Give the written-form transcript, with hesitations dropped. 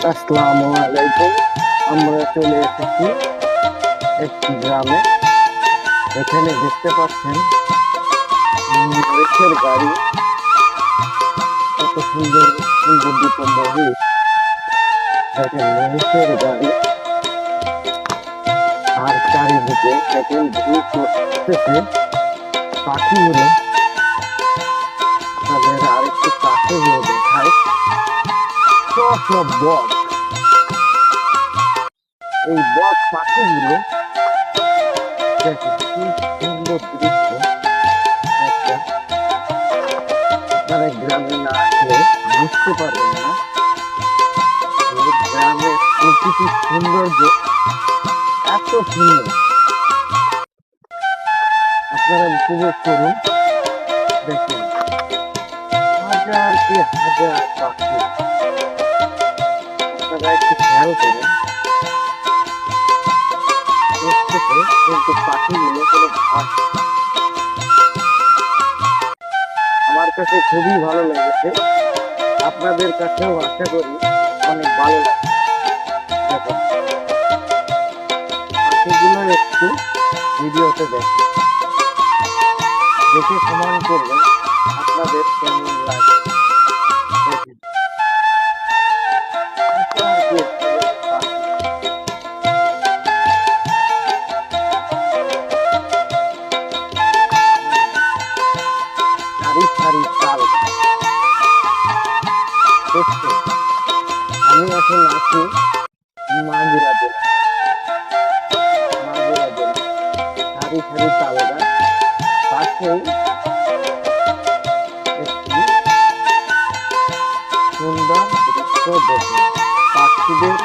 আসসালামু আলাইকুম। আমরা চলে এসেছি একটি গ্রামে। এখানে দেখতে পাচ্ছেন মহিষের গাড়ি, কত সুন্দর সুগঠিত মহিষ। দেখেন মহিষের গাড়ি, আর চারিদিকে দেখেন ভিউ করতেছে পাখিগুলো। তাদের আরেকটু কাছে গিয়ে দেখায় সব বক। এই বক পাখিগুলো দেখেন কি সুন্দর দৃশ্য একটা। আপনারা গ্রামে না আসলে বুঝতে পারবেন না যে গ্রামের প্রকৃতির সৌন্দর্য এত সুন্দর। আপনারা উপভোগ করুন। দেখুন হাজার কি হাজার পাখি। আপনারা একটু খেয়াল করেন, দেখতেছে কিন্তু পাখিগুলো কোনো ভাষ। আমার কাছে খুবই ভালো লেগেছে, আপনাদের কাছেও আশা করি অনেক ভালো লাগে। দেখুন পাখিগুলো একটু ভিডিওতে দেখুন, দেখে কমেন্ট করবেন আপনাদের কেমন লাগে। দেখেন হাজার কি হাজার পাখি। সারি সারি তাল গাছ। দেখছেন আমি এখন আছি মাগুরা জেলা। মাগুরা জেলা সারি সারি তাল গাছ, পাশেই একটি সুন্দর দৃশ্য দেখুন পাখিদের